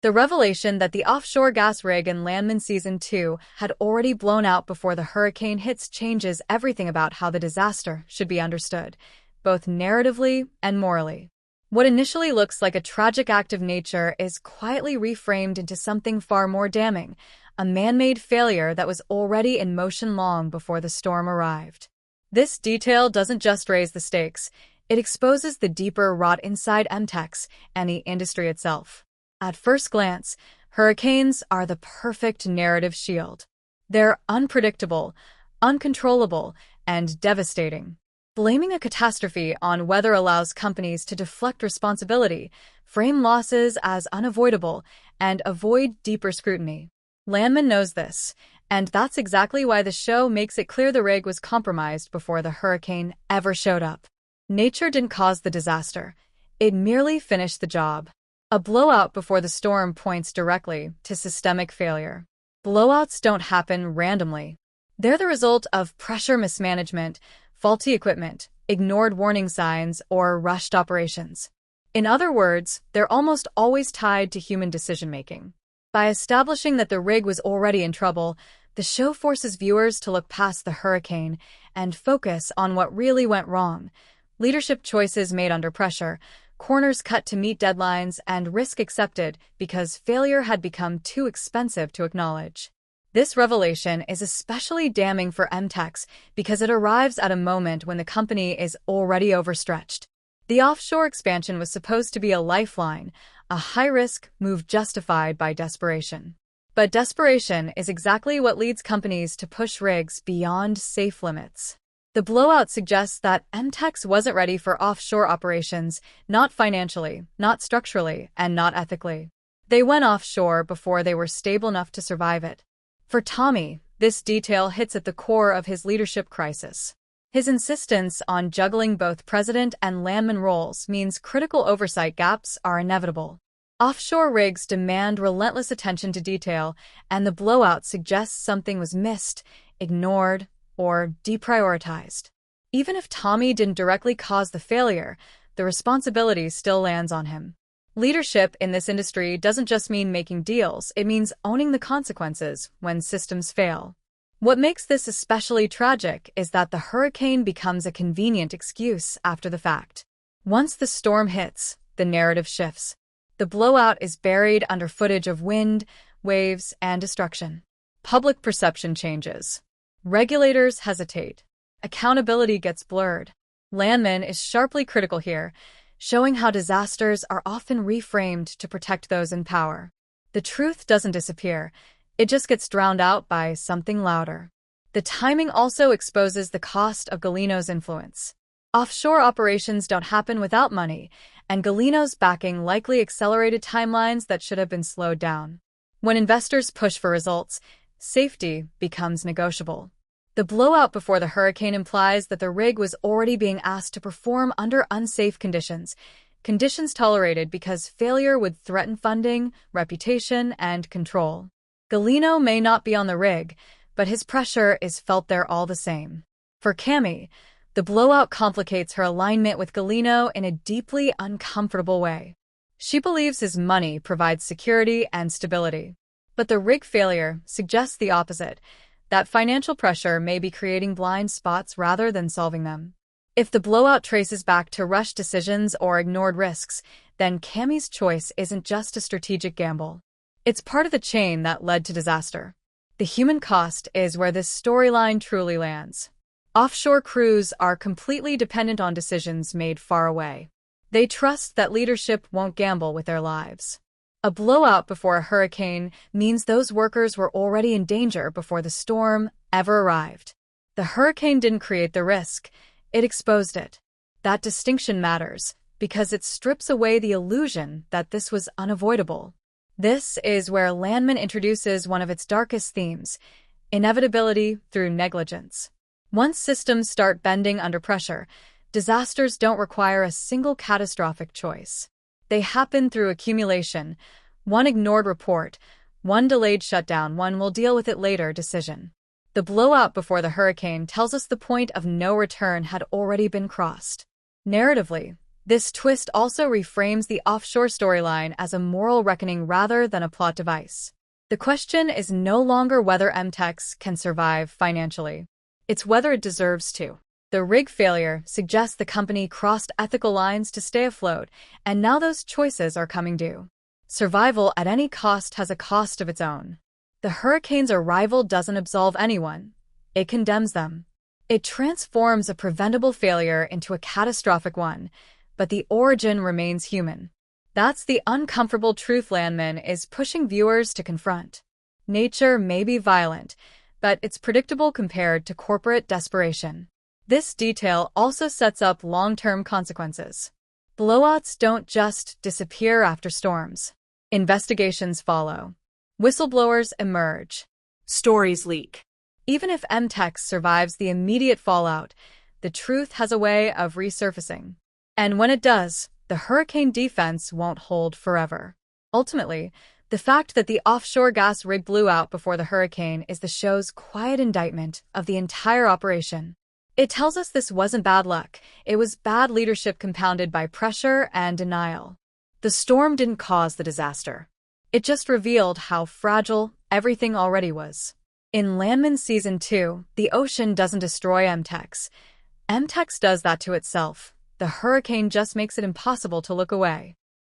The revelation that the offshore gas rig in Landman Season 2 had already blown out before the hurricane hits changes everything about how the disaster should be understood, both narratively and morally. What initially looks like a tragic act of nature is quietly reframed into something far more damning, a man-made failure that was already in motion long before the storm arrived. This detail doesn't just raise the stakes, it exposes the deeper rot inside MTechs and the industry itself. At first glance, hurricanes are the perfect narrative shield. They're unpredictable, uncontrollable, and devastating. Blaming a catastrophe on weather allows companies to deflect responsibility, frame losses as unavoidable, and avoid deeper scrutiny. Landman knows this, and that's exactly why the show makes it clear the rig was compromised before the hurricane ever showed up. Nature didn't cause the disaster. It merely finished the job. A blowout before the storm points directly to systemic failure. Blowouts don't happen randomly. They're the result of pressure mismanagement, faulty equipment, ignored warning signs, or rushed operations. In other words, they're almost always tied to human decision-making. By establishing that the rig was already in trouble, the show forces viewers to look past the hurricane and focus on what really went wrong. Leadership choices made under pressure, corners cut to meet deadlines, and risk accepted because failure had become too expensive to acknowledge. This revelation is especially damning for MTechs because it arrives at a moment when the company is already overstretched. The offshore expansion was supposed to be a lifeline, a high-risk move justified by desperation. But desperation is exactly what leads companies to push rigs beyond safe limits. The blowout suggests that MTechs wasn't ready for offshore operations, not financially, not structurally, and not ethically. They went offshore before they were stable enough to survive it. For Tommy, this detail hits at the core of his leadership crisis. His insistence on juggling both president and landman roles means critical oversight gaps are inevitable. Offshore rigs demand relentless attention to detail, and the blowout suggests something was missed, ignored, or deprioritized. Even if Tommy didn't directly cause the failure, the responsibility still lands on him. Leadership in this industry doesn't just mean making deals, it means owning the consequences when systems fail. What makes this especially tragic is that the hurricane becomes a convenient excuse after the fact. Once the storm hits, the narrative shifts. The blowout is buried under footage of wind, waves, and destruction. Public perception changes. Regulators hesitate. Accountability gets blurred. Landman is sharply critical here, showing how disasters are often reframed to protect those in power. The truth doesn't disappear, it just gets drowned out by something louder. The timing also exposes the cost of Galino's influence. Offshore operations don't happen without money, and Galino's backing likely accelerated timelines that should have been slowed down. When investors push for results, safety becomes negotiable. The blowout before the hurricane implies that the rig was already being asked to perform under unsafe conditions, conditions tolerated because failure would threaten funding, reputation, and control. Galino may not be on the rig, but his pressure is felt there all the same. For Cami, the blowout complicates her alignment with Galino in a deeply uncomfortable way. She believes his money provides security and stability. But the rig failure suggests the opposite, that financial pressure may be creating blind spots rather than solving them. If the blowout traces back to rushed decisions or ignored risks, then Cami's choice isn't just a strategic gamble. It's part of the chain that led to disaster. The human cost is where this storyline truly lands. Offshore crews are completely dependent on decisions made far away. They trust that leadership won't gamble with their lives. A blowout before a hurricane means those workers were already in danger before the storm ever arrived. The hurricane didn't create the risk, it exposed it. That distinction matters, because it strips away the illusion that this was unavoidable. This is where Landman introduces one of its darkest themes, inevitability through negligence. Once systems start bending under pressure, disasters don't require a single catastrophic choice. They happen through accumulation, one ignored report, one delayed shutdown, one "we'll deal with it later" decision. The blowout before the hurricane tells us the point of no return had already been crossed. Narratively, This twist also reframes the Offshore storyline as a moral reckoning rather than a plot device. The question is no longer whether MTEX can survive financially. It's whether it deserves to. The rig failure suggests the company crossed ethical lines to stay afloat, and now those choices are coming due. Survival at any cost has a cost of its own. The hurricane's arrival doesn't absolve anyone. It condemns them. It transforms a preventable failure into a catastrophic one, but the origin remains human. That's the uncomfortable truth Landman is pushing viewers to confront. Nature may be violent, but it's predictable compared to corporate desperation. This detail also sets up long-term consequences. Blowouts don't just disappear after storms. Investigations follow. Whistleblowers emerge. Stories leak. Even if MTEX survives the immediate fallout, the truth has a way of resurfacing. And when it does, the hurricane defense won't hold forever. Ultimately, the fact that the offshore gas rig blew out before the hurricane is the show's quiet indictment of the entire operation. It tells us this wasn't bad luck, it was bad leadership compounded by pressure and denial. The storm didn't cause the disaster. It just revealed how fragile everything already was. In Landman Season 2, the ocean doesn't destroy MTEX. MTEX does that to itself. The hurricane just makes it impossible to look away.